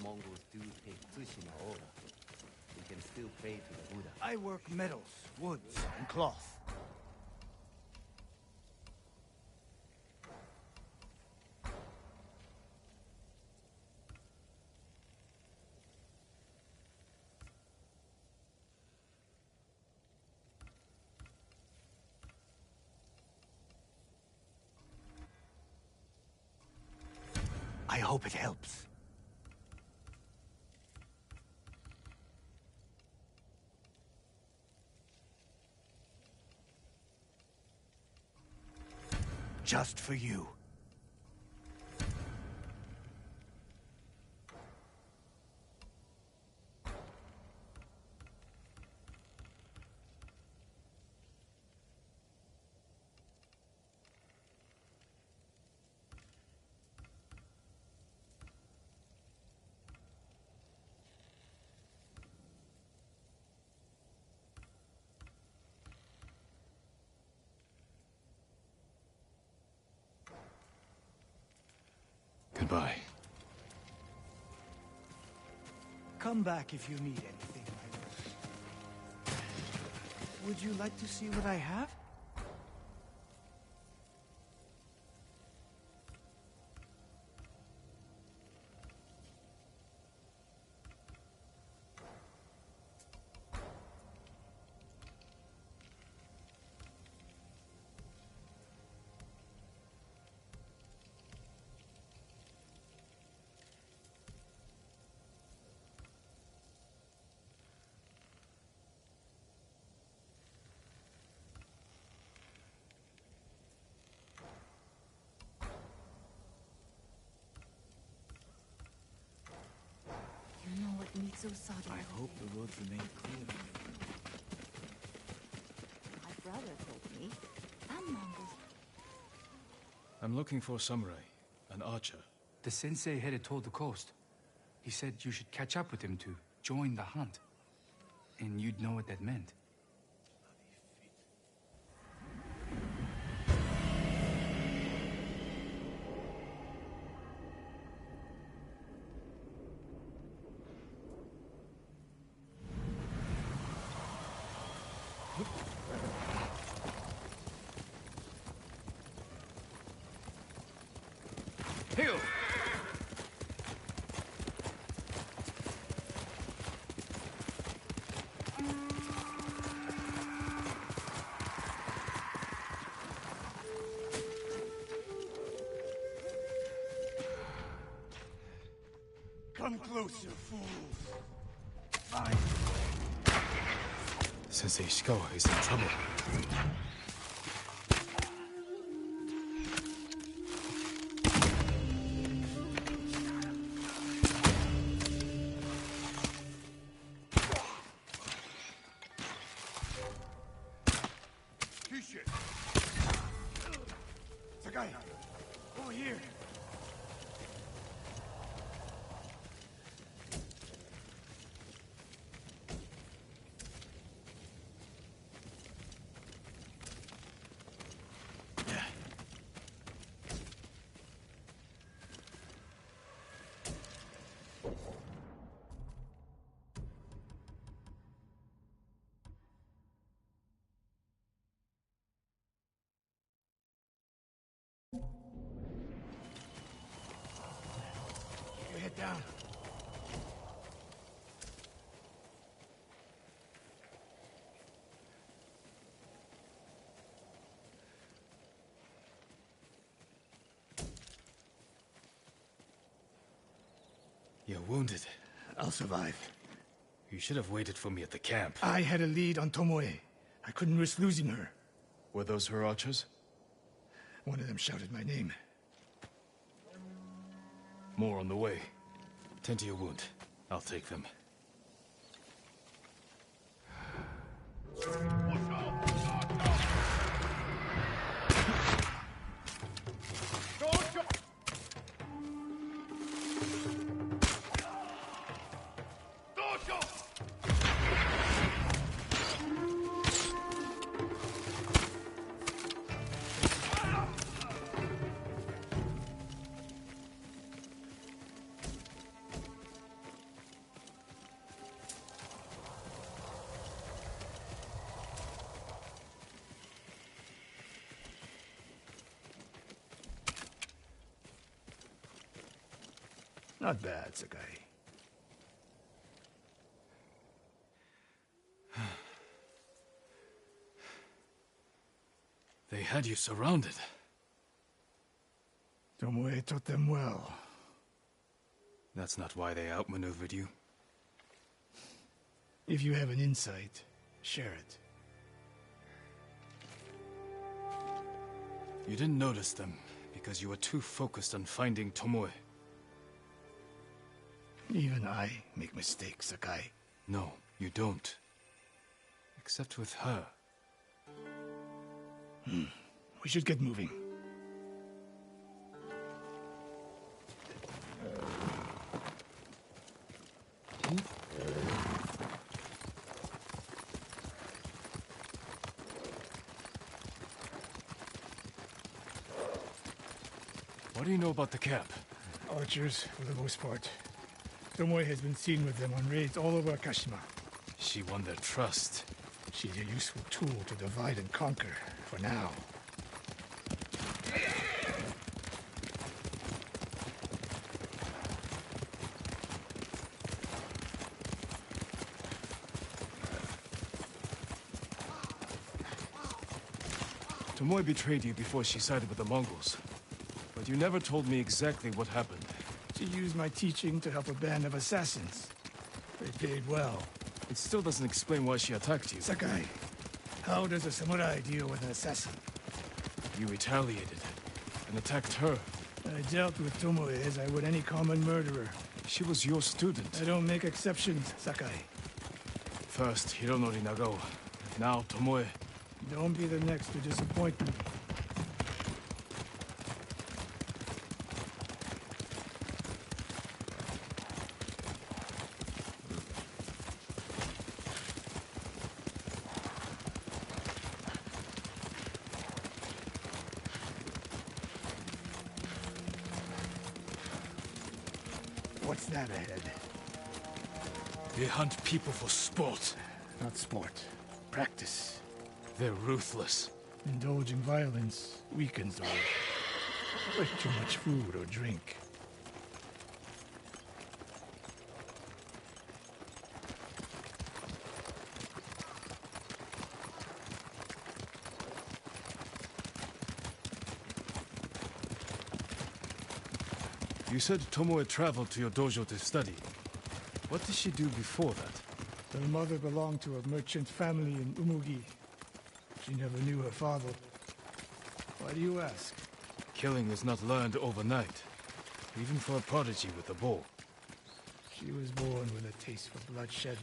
Mongols do take Tsushima over, we can still pray to the Buddha. I work metals, woods, and cloth. I hope it helps. Just for you. Goodbye. Come back if you need anything, my lord. Would you like to see what I have? I hope the roads remain clear. My brother told me. I'm Mongols. I'm looking for a samurai, an archer. The sensei headed toward the coast. He said you should catch up with him to join the hunt. And you'd know what that meant. Come closer, fools. Fine. Sensei Ishikawa is in trouble. Sakai, over here. Keep your head down. You're wounded. I'll survive. You should have waited for me at the camp. I had a lead on Tomoe. I couldn't risk losing her. Were those her archers? One of them shouted my name. More on the way. Tend to your wound. I'll take them. Not bad, Sakai. They had you surrounded. Tomoe taught them well. That's not why they outmaneuvered you. If you have an insight, share it. You didn't notice them because you were too focused on finding Tomoe. Even I make mistakes, Sakai. No, you don't. Except with her. We should get moving. What do you know about the camp? Archers, for the most part. Tomoe has been seen with them on raids all over Akashima. She won their trust. She's a useful tool to divide and conquer, for now. Tomoe betrayed you before she sided with the Mongols. But you never told me exactly what happened. She used my teaching to help a band of assassins. They paid well. It still doesn't explain why she attacked you. Sakai, how does a samurai deal with an assassin? You retaliated and attacked her. I dealt with Tomoe as I would any common murderer. She was your student. I don't make exceptions, Sakai. First Hironori Nagao, now Tomoe. Don't be the next to disappoint me. What's that ahead? They hunt people for sport. Not sport. Practice. They're ruthless. Indulging violence weakens those. Like too much food or drink. You said Tomoe traveled to your dojo to study. What did she do before that? Her mother belonged to a merchant family in Umugi. She never knew her father. Why do you ask? Killing is not learned overnight, even for a prodigy with a bow. She was born with a taste for bloodshed.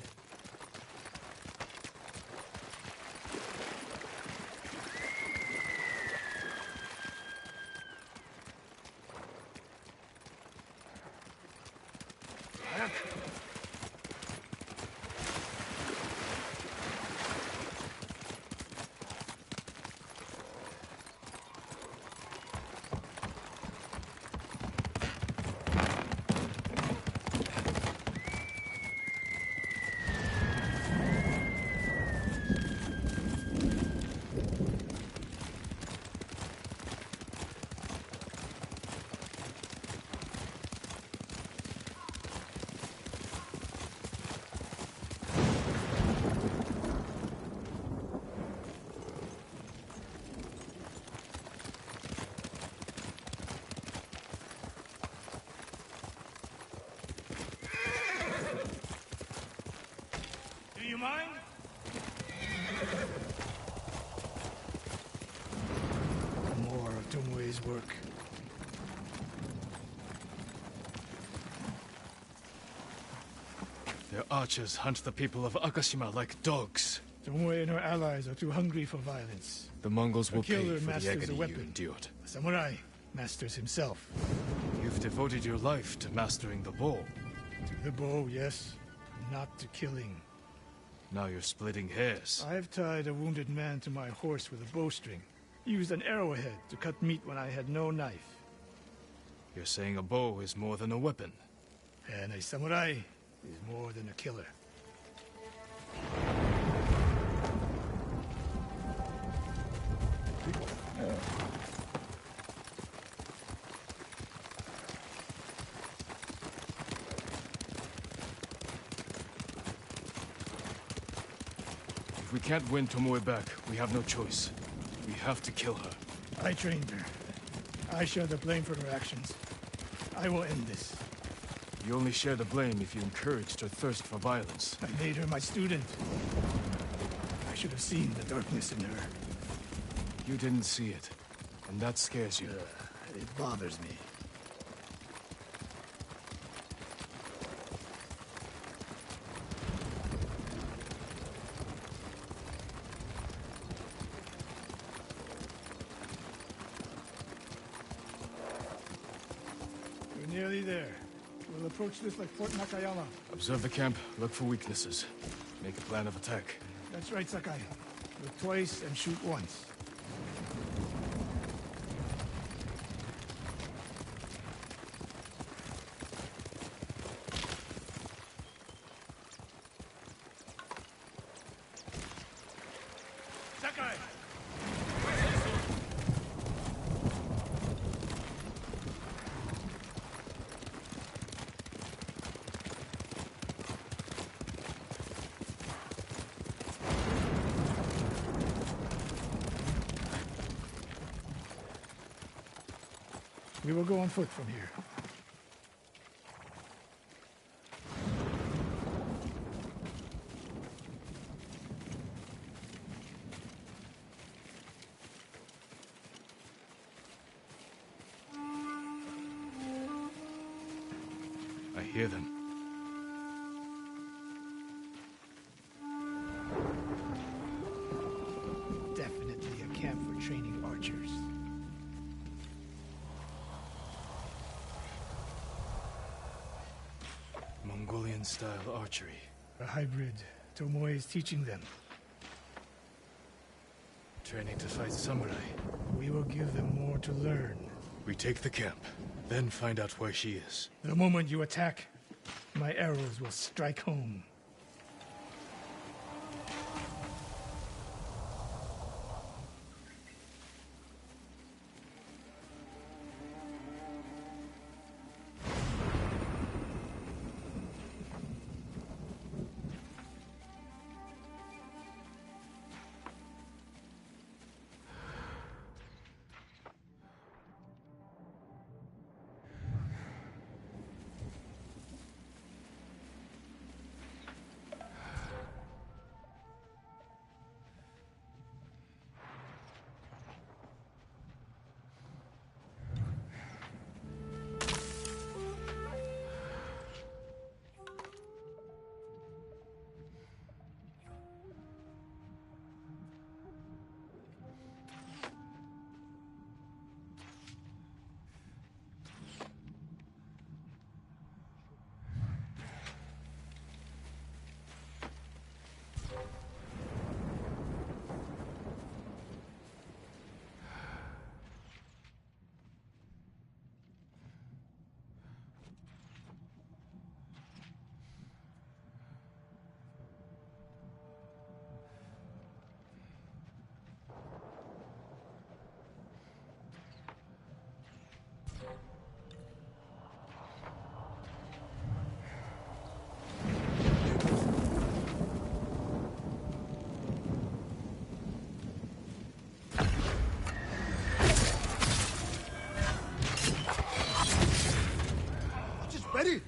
Do you mind? More of Tomoe's work. Their archers hunt the people of Akashima like dogs. Tomoe and her allies are too hungry for violence. The Mongols will pay killer for the masters a agony you weapon. endured. A samurai masters himself. You've devoted your life to mastering the bow. To the bow, yes. Not to killing. Now you're splitting hairs. I've tied a wounded man to my horse with a bowstring. Used an arrowhead to cut meat when I had no knife. You're saying a bow is more than a weapon. And a samurai is more than a killer. If we can't win Tomoe back, we have no choice. We have to kill her. I trained her. I share the blame for her actions. I will end this. You only share the blame if you encouraged her thirst for violence. I made her my student. I should have seen the darkness in her. You didn't see it, and that scares you. It bothers me. We're nearly there. We'll approach this like Fort Nakayama. Observe the camp, look for weaknesses. Make a plan of attack. That's right, Sakai. Look twice and shoot once. Sakai! We will go on foot from here. I hear them. Definitely a camp for training archers. Mongolian-style archery. A hybrid. Tomoe is teaching them. Training to fight samurai. We will give them more to learn. We take the camp, then find out where she is. The moment you attack, my arrows will strike home. Ready?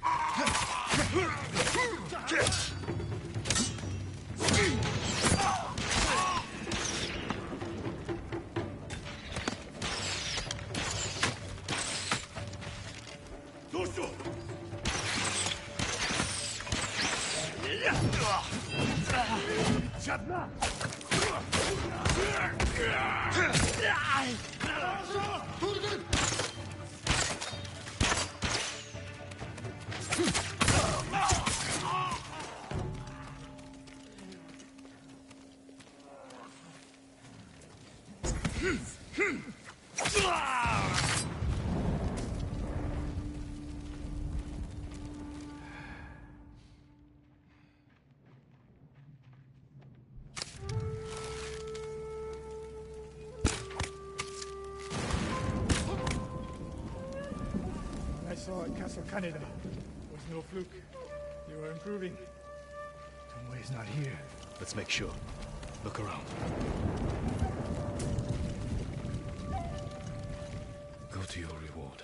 I saw at Castle Kaneda. Was no fluke. You are improving. Tomoe is not here. Let's make sure. Look around. Go to your reward.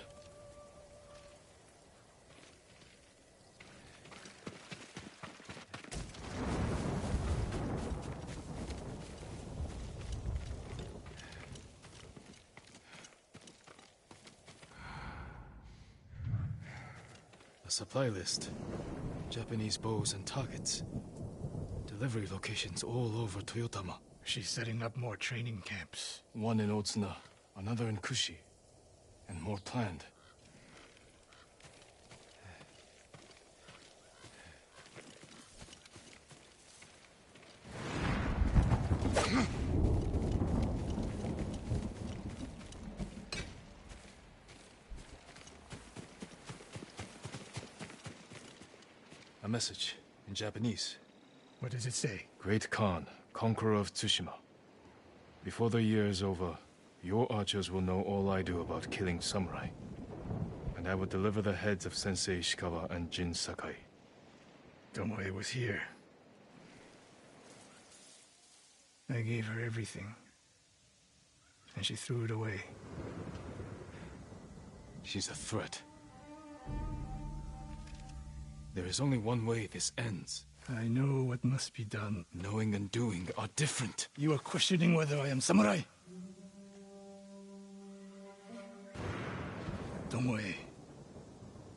A supply list. Japanese bows and targets. Delivery locations all over Toyotama. She's setting up more training camps. One in Otsuna, another in Kushi, and more planned. A message in Japanese. What does it say? Great Khan, conqueror of Tsushima. Before the year is over, your archers will know all I do about killing samurai. And I will deliver the heads of Sensei Ishikawa and Jin Sakai. Tomoe was here. I gave her everything. And she threw it away. She's a threat. There is only one way this ends. I know what must be done. Knowing and doing are different. You are questioning whether I am samurai? Tomoe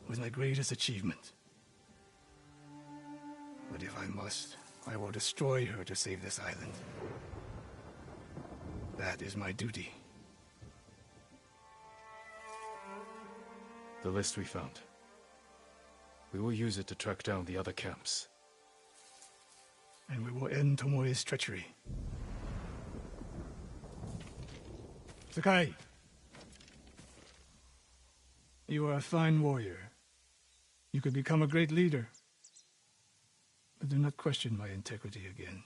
was my greatest achievement. But if I must, I will destroy her to save this island. That is my duty. The list we found. We will use it to track down the other camps. And we will end Tomoe's treachery. Sakai! You are a fine warrior. You could become a great leader. But do not question my integrity again.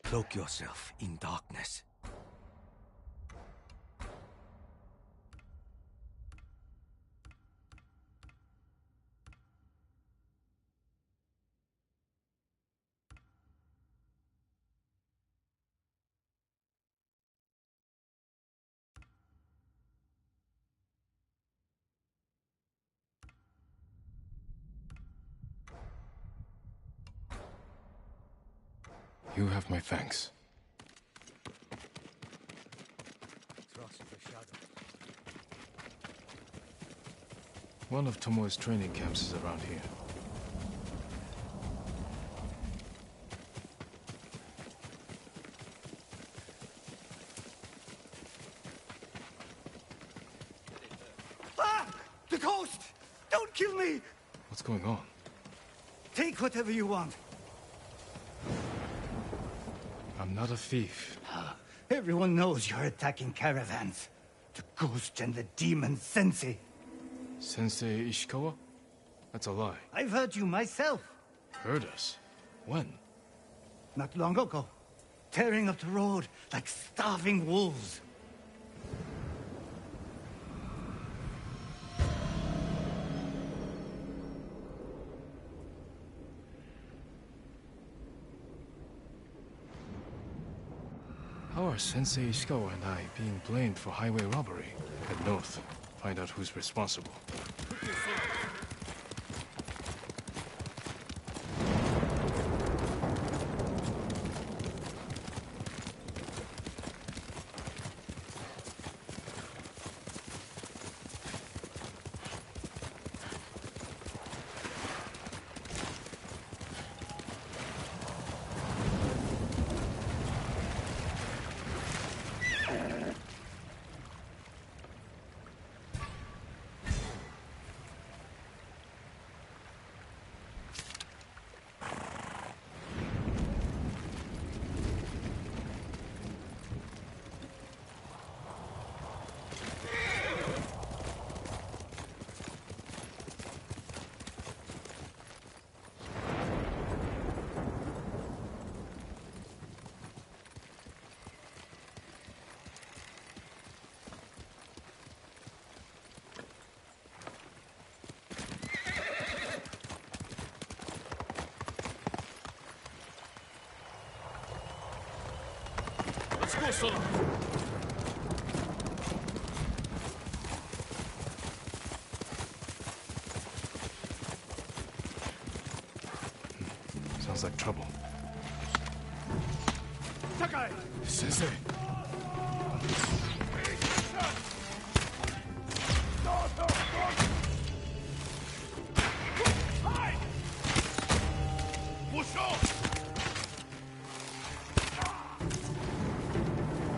Cloak yourself in darkness. You have my thanks. Trust the shadow. One of Tomoe's training camps is around here. coast! Don't kill me! What's going on? Take whatever you want. I'm not a thief. Everyone knows you're attacking caravans. The ghost and the demon Sensei. Sensei Ishikawa? That's a lie. I've heard you myself. Heard us? When? Not long ago. Tearing up the road like starving wolves. How are Sensei Ishikawa and I being blamed for highway robbery? Head north. Find out who's responsible. Let's go, Sora. Sounds like trouble. Sakai! Sensei!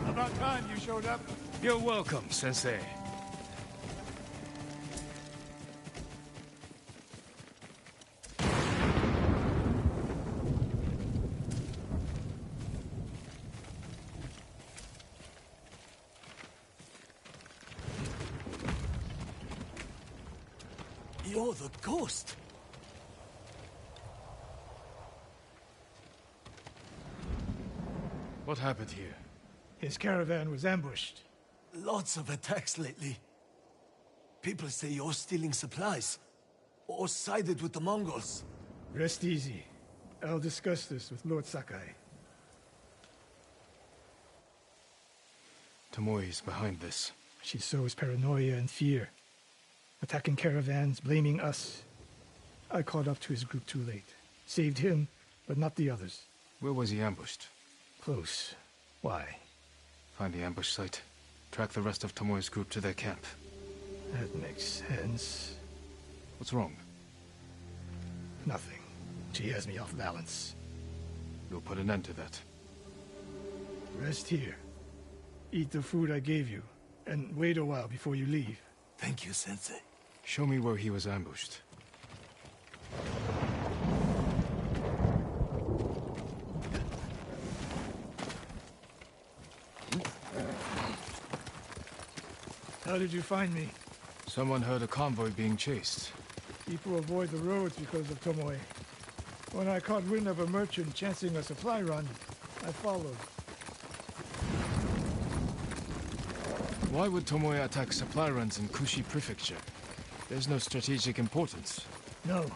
About time you showed up. You're welcome, Sensei. You're the ghost. What happened here? His caravan was ambushed. Lots of attacks lately. People say you're stealing supplies. Or sided with the Mongols. Rest easy. I'll discuss this with Lord Sakai. Tomoe is behind this. She sows paranoia and fear. Attacking caravans, blaming us. I caught up to his group too late. Saved him, but not the others. Where was he ambushed? Close. Why? Find the ambush site. Track the rest of Tomoe's group to their camp. That makes sense. What's wrong? Nothing. She has me off balance. You'll put an end to that. Rest here. Eat the food I gave you, and wait a while before you leave. Thank you, Sensei. Show me where he was ambushed. How did you find me? Someone heard a convoy being chased. People avoid the roads because of Tomoe. When I caught wind of a merchant chancing a supply run, I followed. Why would Tomoe attack supply runs in Kushi Prefecture? There's no strategic importance. No,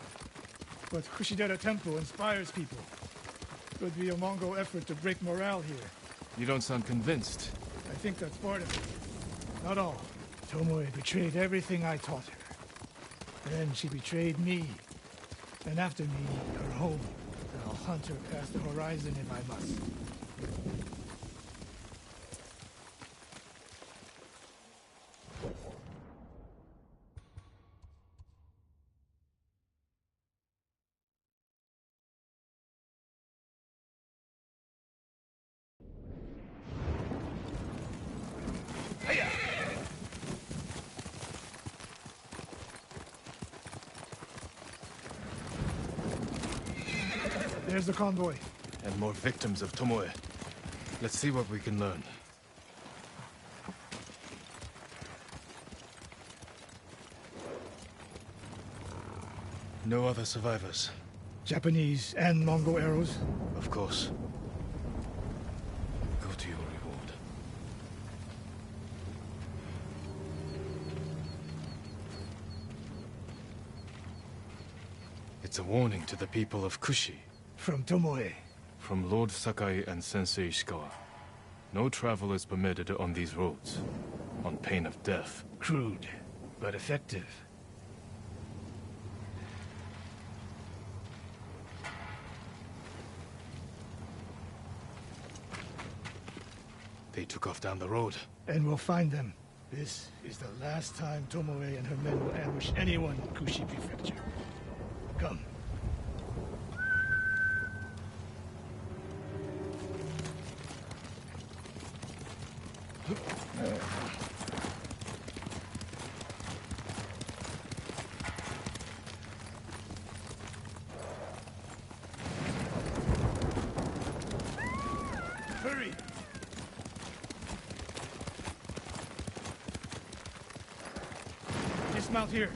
but Kushidera Temple inspires people. Could be a Mongol effort to break morale here. You don't sound convinced. I think that's part of it. Not all. Tomoe betrayed everything I taught her. Then she betrayed me. And after me, her home. I'll hunt her past the horizon if I must. There's the convoy. And more victims of Tomoe. Let's see what we can learn. No other survivors. Japanese and Mongol arrows. Of course. Go to your reward. It's a warning to the people of Kushi. From Tomoe. From Lord Sakai and Sensei Ishikawa. No travel is permitted on these roads, on pain of death. Crude, but effective. They took off down the road. And we'll find them. This is the last time Tomoe and her men will ambush anyone in Kushi Prefecture. Come. Hurry! Dismount here.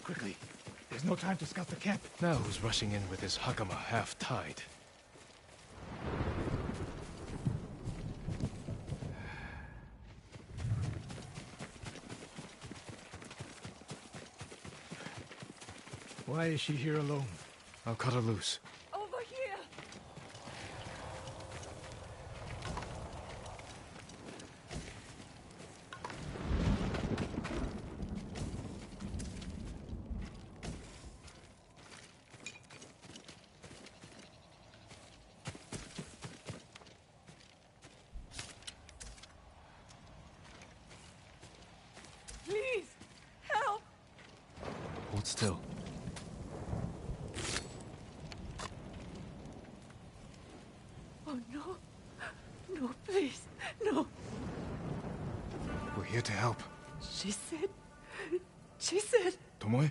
Quickly. There's no time to scout the camp. Now who's rushing in with his hakama half-tied? Why is she here alone? I'll cut her loose. Over here! Please, help! Hold still. Oh, no. No, please, no. We're here to help. She said, Tomoe?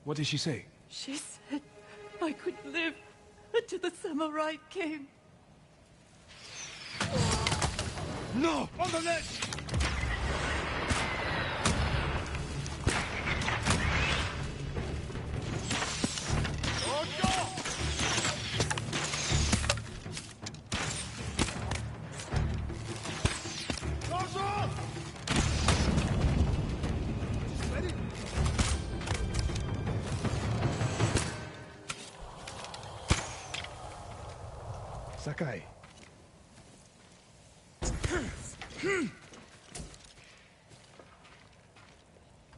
What did she say? she said I could live until the samurai came. No! On the ledge! Sakai.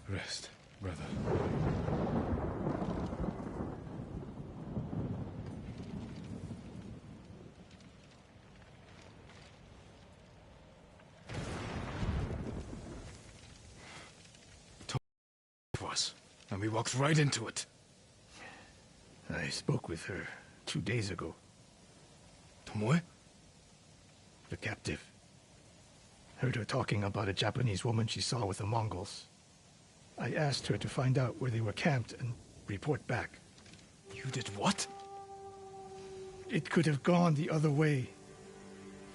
Rest, brother. Was, and we walked right into it. I spoke with her 2 days ago. Tomoe? The captive. Heard her talking about a Japanese woman she saw with the Mongols. I asked her to find out where they were camped and report back. You did what? It could have gone the other way.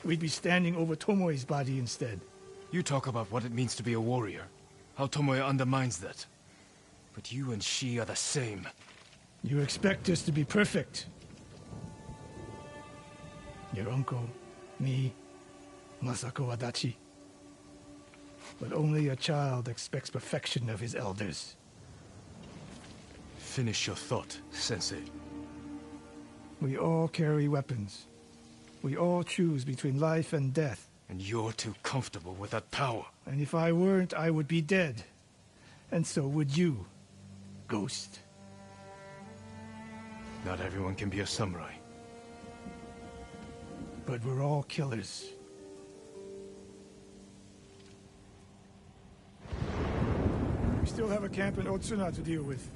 We'd be standing over Tomoe's body instead. You talk about what it means to be a warrior. How Tomoe undermines that. But you and she are the same. You expect us to be perfect. Your uncle, me, Masako Adachi. But only a child expects perfection of his elders. Finish your thought, Sensei. We all carry weapons. We all choose between life and death. And you're too comfortable with that power. And if I weren't, I would be dead. And so would you, Ghost. Not everyone can be a samurai. But we're all killers. We still have a camp in Otsuna to deal with.